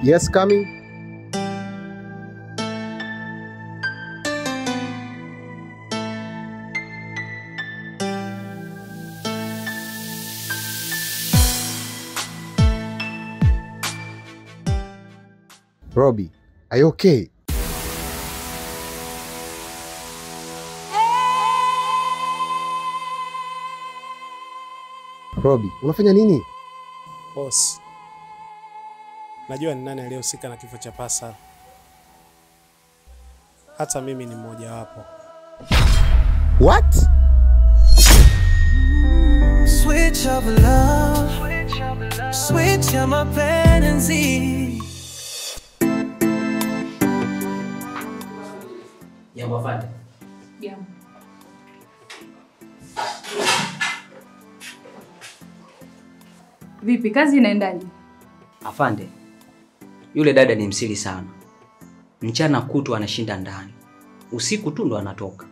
Yes, coming. Robbie, are you okay? Robbie, unafanya nini? Boss, najua ni nani aliyehusika na kifo cha Pasa. Hata mimi ni mmoja wapo. What? Switch of love, switch ya mapenzi. Jambo afande. Jambo. Vipi, kazi inaendaje? Afande, yule dada ni msiri sana. Mchana kutwa anashinda ndani, usiku tu ndo anatoka.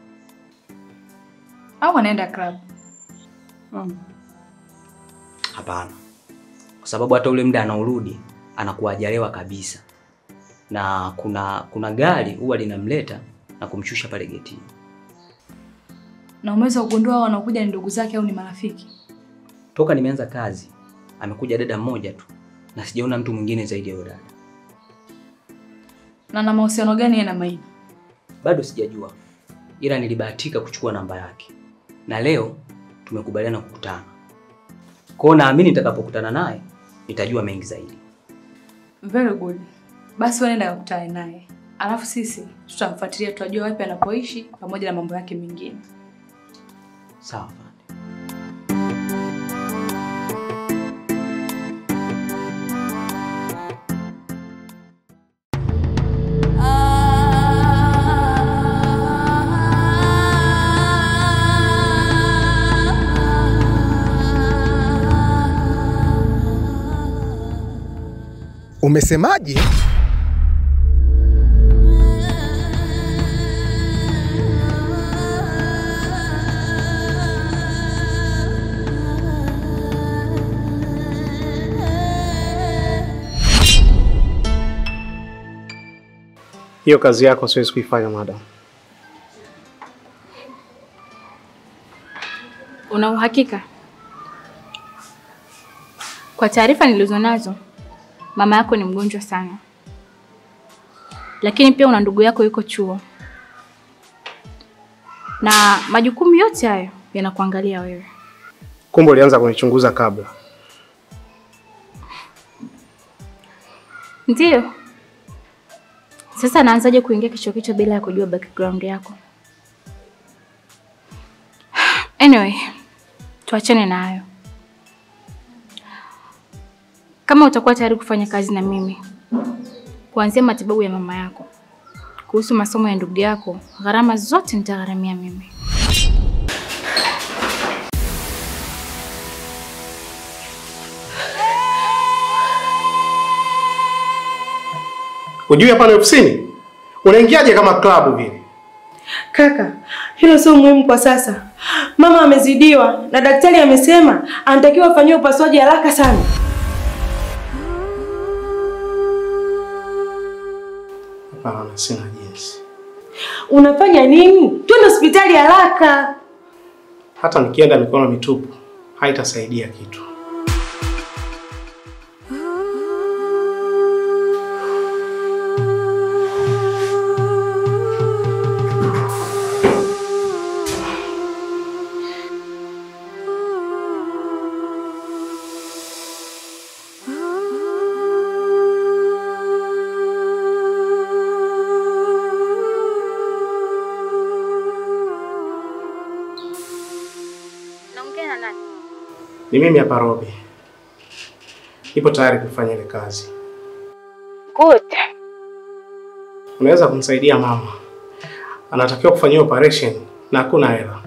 Au anaenda club? Hapana. Kwa sababu hata ule muda anaurudi anakuwa hajalewa kabisa. Na kuna gari huwa linamleta na kumshusha pale getini. Na umeweza kugundua hao wanakuja ni ndugu zake au ni marafiki? Toka nimeanza kazi amekuja dada mmoja tu na sijaona mtu mwingine zaidi ya yule dada. Na mahusiano gani yeye na Maina? Bado sijajua. Ila nilibahatika kuchukua namba yake. Na leo tumekubaliana kukutana. Kwa naamini nitakapokutana naye nitajua mengi zaidi. Very good. Basi wewe nenda kukutana naye. Alafu sisi tutamfuatilia, tutajua wapi anapoishi pamoja na mambo yake mengine. Sawa. Umesemaje? Hiyo kazi yako siwezi kuifanya madam. Una uhakika? Kwa taarifa nilizonazo, mama yako ni mgonjwa sana. Lakini pia una ndugu yako yuko chuo. Na majukumu yote hayo yanakuangalia wewe. Kumbe ulianza kunichunguza kabla. Ndiyo. Sasa naanzaje kuingia kichwa bila ya kujua background yako? Anyway, tuachane na hayo. Kama utakuwa tayari kufanya kazi na mimi, kuanzia matibabu ya mama yako, kuhusu masomo ya ndugu yako, gharama zote nitagharamia mimi. Ujui hapa ni ofisini? Unaingiaje kama klabu vile? Kaka, hilo sio muhimu kwa sasa. Mama amezidiwa na daktari amesema anatakiwa afanyiwe upasuaji haraka sana. Hapana, sina jinsi. Unafanya nini? Twende hospitali haraka. Hata nikienda mikono mitupu haitasaidia kitu. Ni mimi hapa Robbie. Nipo tayari kufanya ile kazi. Good. Unaweza kumsaidia mama. Anatakiwa kufanyia operation na hakuna hela.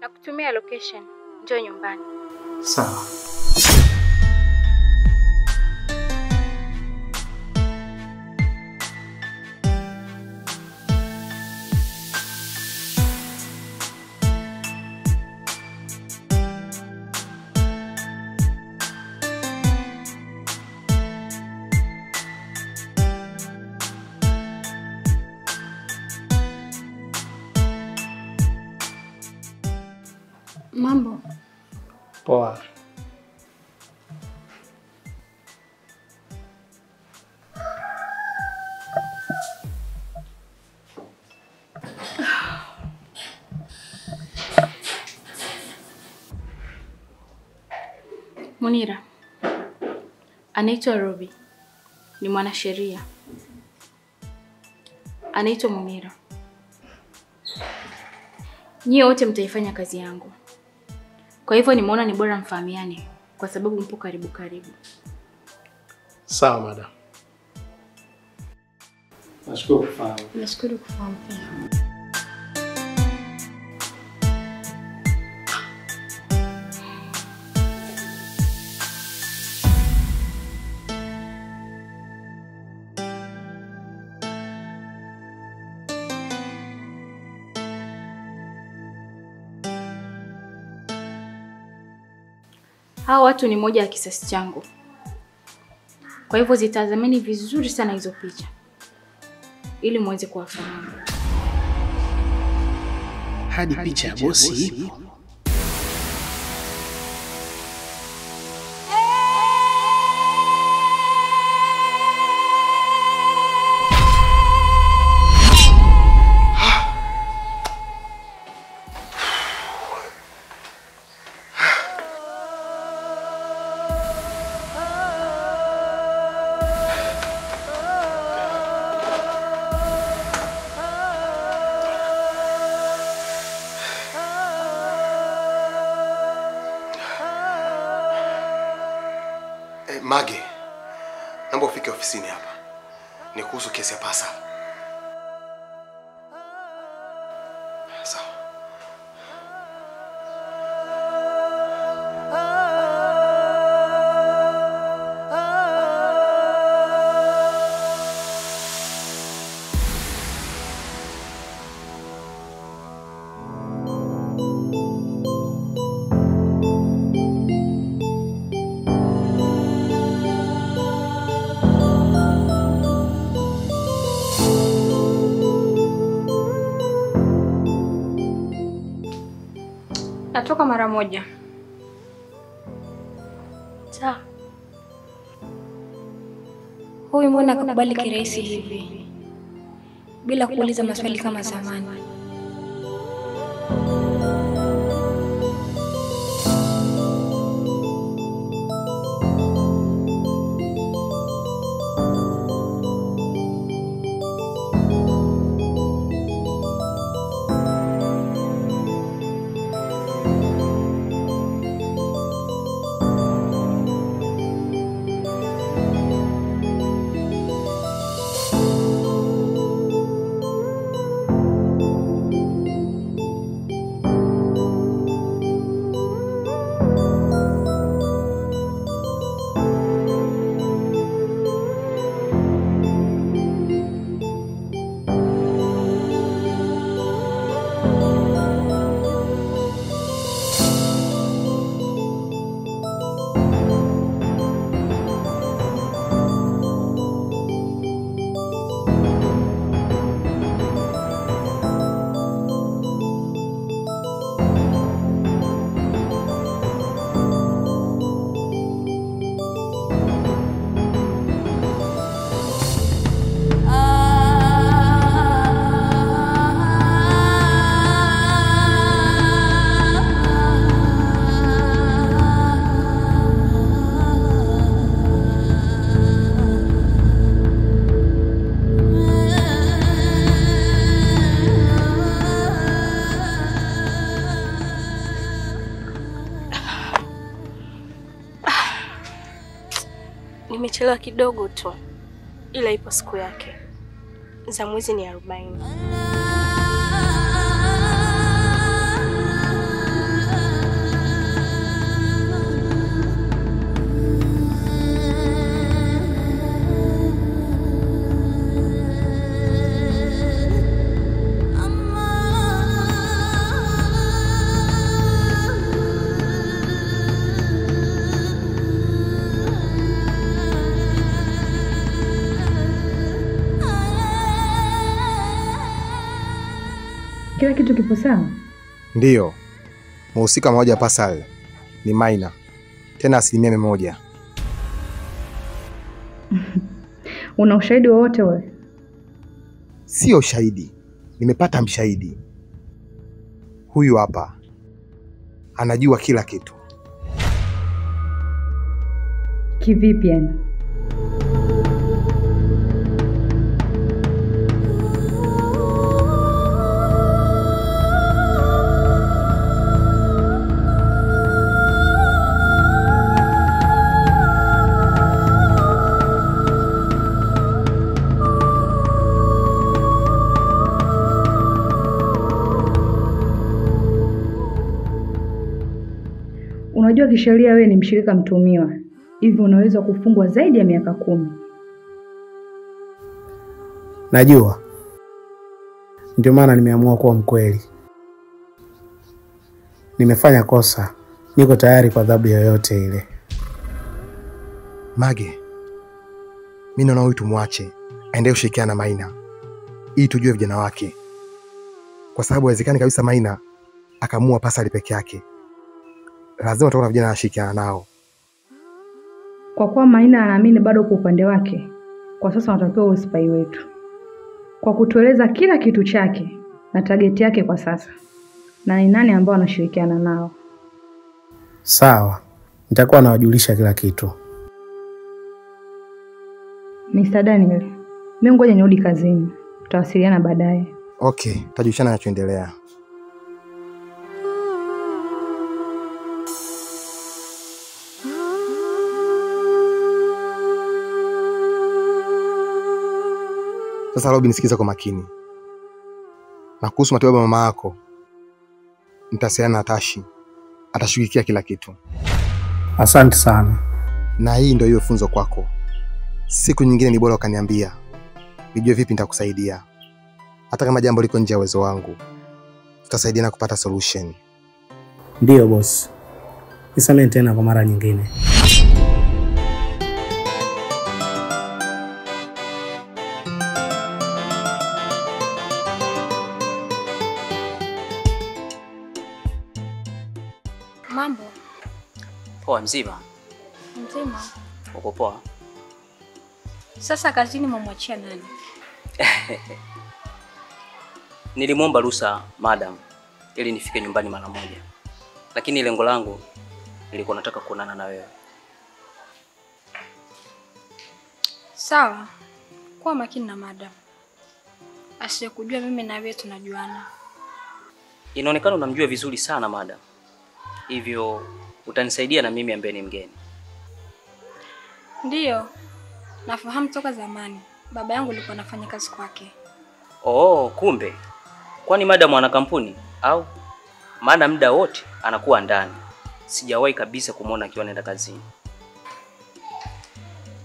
Nakutumia location. Njoo nyumbani. Sawa. Mambo. Poa. Munira. Anaitwa Robi. Ni mwanasheria. Anaitwa Munira. Nyie wote mtaifanya kazi yangu. Kwa hivyo nimeona ni bora mfahamiane kwa sababu mpo karibu karibu. Sawa madam. Nashukuru kufahamu. Nashukuru kufahamu pia. Hawa watu ni moja ya kisasi changu. Kwa hivyo zitazameni vizuri sana hizo picha ili muweze kuwafahamu. Hadi picha ya bosi ipo. Mage, naomba ufike ofisini hapa. Ni kuhusu kesi ya pasa. Sawa. Natoka mara moja. Sawa. Huyu mbona akakubali kirahisi hivi? Bila kuuliza maswali kama zamani. Nimechelewa kidogo tu, ila ipo siku yake. Za mwezi ni 40. Kila kitu kipo sawa? Ndiyo. Mhusika mmoja Pascal ni Maina, tena 100%. Una ushahidi wowote wewe? Sio ushahidi, nimepata mshahidi. Huyu hapa anajua kila kitu. Kivipi yani? Unajua kisheria wewe ni mshirika mtumiwa. Hivi unaweza kufungwa zaidi ya miaka 10. Najua. Ndio maana nimeamua kuwa mkweli. Nimefanya kosa. Niko tayari kwa adhabu yoyote ile. Mage, mimi naona huyu tumwache aendelee kushirikiana na Maina ili tujue vijana wake, kwa sababu haiwezekani kabisa Maina akamua Pascal peke yake. Lazima tutaona vijana anashirikiana nao. Kwa kuwa Maina anaamini bado kwa upande wake, kwa sasa wanatakiwa uspai wetu kwa kutueleza kila kitu chake na target yake kwa sasa, na ni nani ambao anashirikiana nao. Sawa, nitakuwa nawajulisha kila kitu. Mr. Daniel, mimi ngoja nirudi kazini. Tutawasiliana baadaye. Okay, tutajulishana kinachoendelea. Sasa Robin, nisikiza kwa makini. Na kuhusu matibabu ya mama yako, nitawasiliana na Tashi. Atashughulikia kila kitu. Asante sana. Na hii ndio hiyo funzo kwako. Siku nyingine ni bora ukaniambia, nijue vipi nitakusaidia. Hata kama jambo liko nje ya uwezo wangu, tutasaidiana kupata solution. Ndio boss. Nisamehe tena kwa mara nyingine. Mambo. Poa, mzima? Mzima. Uko poa? Sasa kazini mwamwachia nani? Nilimwomba ruhusa madam ili nifike nyumbani mara moja. Lakini lengo langu nilikuwa nataka kuonana na wewe. Sawa. Kuwa makini na madam. Asiyekujua mimi na wewe tunajuana. Inaonekana unamjua vizuri sana madam. Hivyo utanisaidia na mimi ambaye ni mgeni. Ndiyo. Nafahamu toka zamani. Baba yangu alikuwa anafanya kazi kwake. Oh, kumbe. Kwani madam ana kampuni au? Maana muda wote anakuwa ndani. Sijawahi kabisa kumuona akiwa anaenda kazini.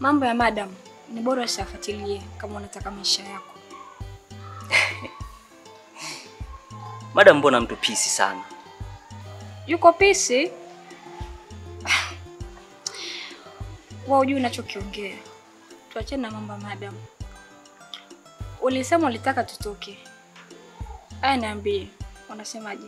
Mambo ya madam ni bora usiyafuatilie kama unataka maisha yako. Madam mbona mtu pisi sana? Yuko pisi? Wao hujui unachokiongea. Tuachane na mambo ya madam. Ulisema ulitaka tutoke. Aya, niambie, unasemaje?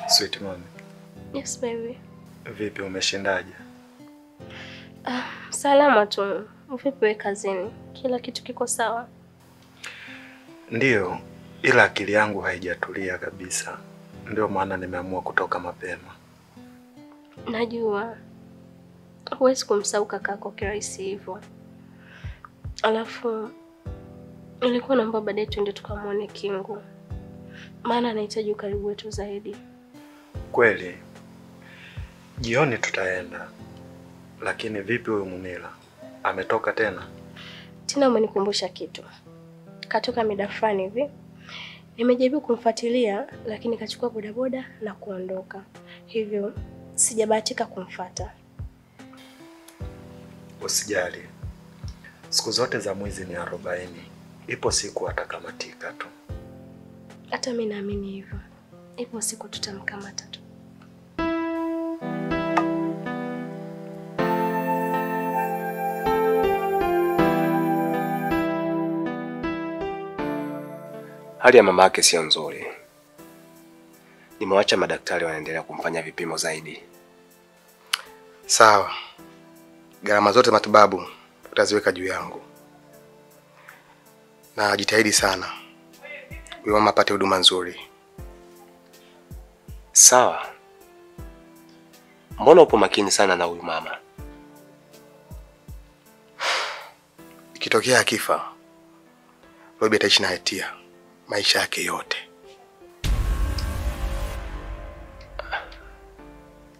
Sweet mommy. Yes baby. Vipi, umeshindaje? Salama tu. Vipi wewe kazini? Kila kitu kiko sawa? Ndiyo, ila akili yangu haijatulia kabisa. Ndio maana nimeamua kutoka mapema. Najua. huwezi kumsahau kakako kirahisi hivyo. Alafu nilikuwa naomba baadaye tuende tukamwone Kingu, maana anahitaji ukaribu wetu zaidi. Kweli jioni tutaenda, lakini vipi huyu Munila? Ametoka tena? Tena umenikumbusha kitu. Katoka mida fulani hivi. Nimejaribu kumfuatilia lakini kachukua bodaboda na kuondoka. Hivyo sijabahatika kumfuata. Usijali. Siku zote za mwizi ni 40. Ipo siku atakamatika tu. Hata mimi naamini hivyo. Ipo siku tutamkamata tu. Hali ya mama yake sio nzuri. Nimewacha madaktari wanaendelea kumfanya vipimo zaidi. Sawa. Gharama zote matibabu utaziweka juu yangu. Na jitahidi sana. Huyu mama apate huduma nzuri. Sawa. Mbona upo makini sana na huyu mama? Ikitokea akifa, Robi ataishi na hatia maisha yake yote.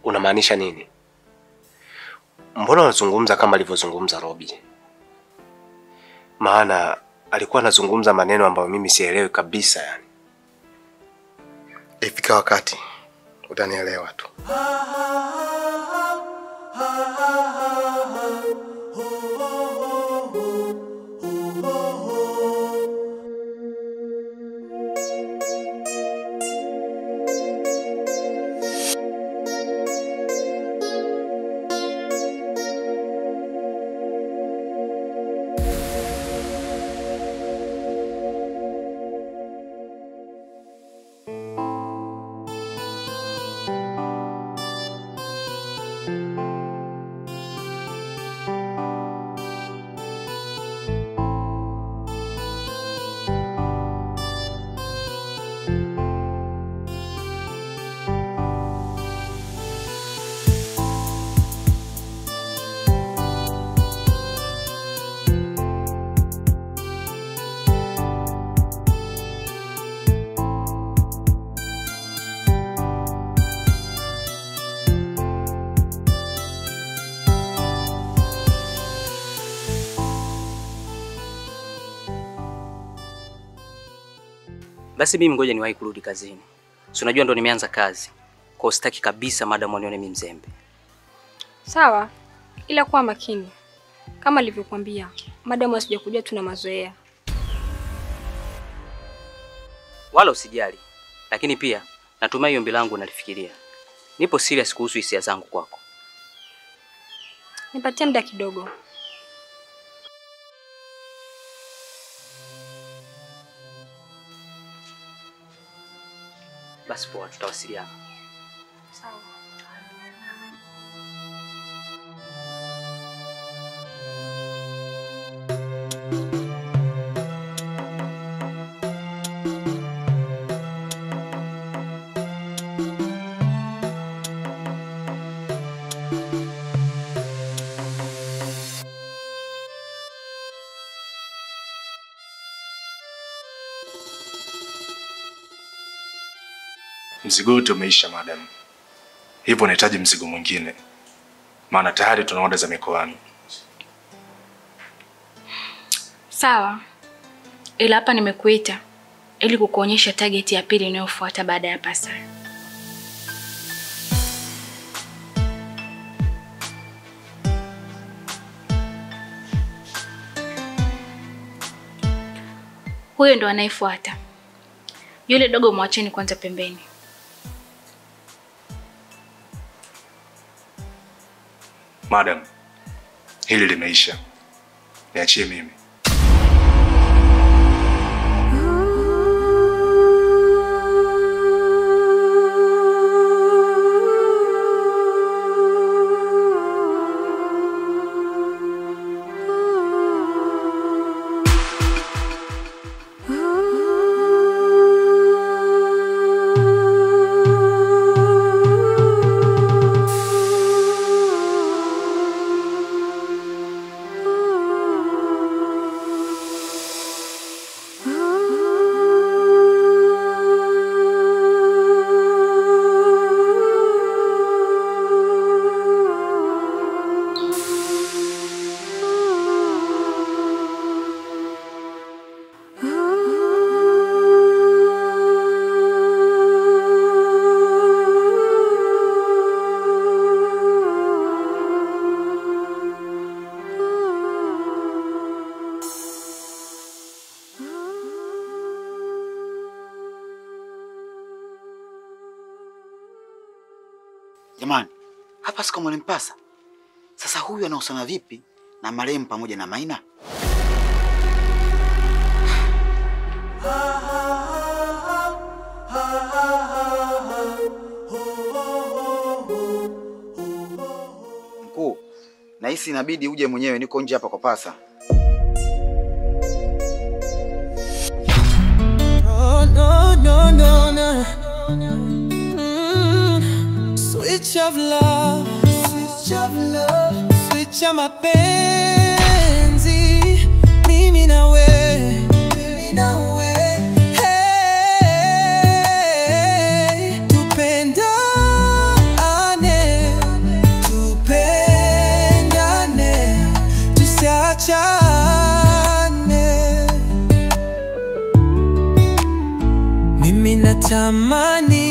Unamaanisha nini? Mbona unazungumza kama alivyozungumza Robi? Maana alikuwa anazungumza maneno ambayo mimi sielewi kabisa yani. Ifika wakati utanielewa tu. Basi mimi ngoja niwahi kurudi kazini. Si unajua ndo nimeanza kazi. Kwa sitaki kabisa madam anione mimi mzembe. Sawa. Ila kuwa makini. Kama nilivyokuambia, madam asije kujua tuna mazoea. Wala usijali. Lakini pia natumai ombi langu unalifikiria. Nipo serious kuhusu hisia zangu kwako. Nipatie muda kidogo. Basi poa, tutawasiliana. Sawa. Mzigo wote umeisha madam. Hivyo nahitaji mzigo mwingine. Maana tayari tuna oda za mikoani. Sawa. Ila hapa nimekuita ili kukuonyesha target ya pili inayofuata baada ya pasa. Huyo ndo anayefuata. Yule dogo mwacheni kwanza pembeni. Madam, hili limeisha. Niachie mimi. Samani, hapa si kama Mwalimpasa. Sasa huyu anahusiana vipi na marehemu pamoja na Maina? Mkuu, nahisi inabidi uje mwenyewe, niko nje hapa kwa pasa. No. Switch of love, switch ya mapenzi, mimi na wewe, hey, tupendane, tusiachane. Mimi natamani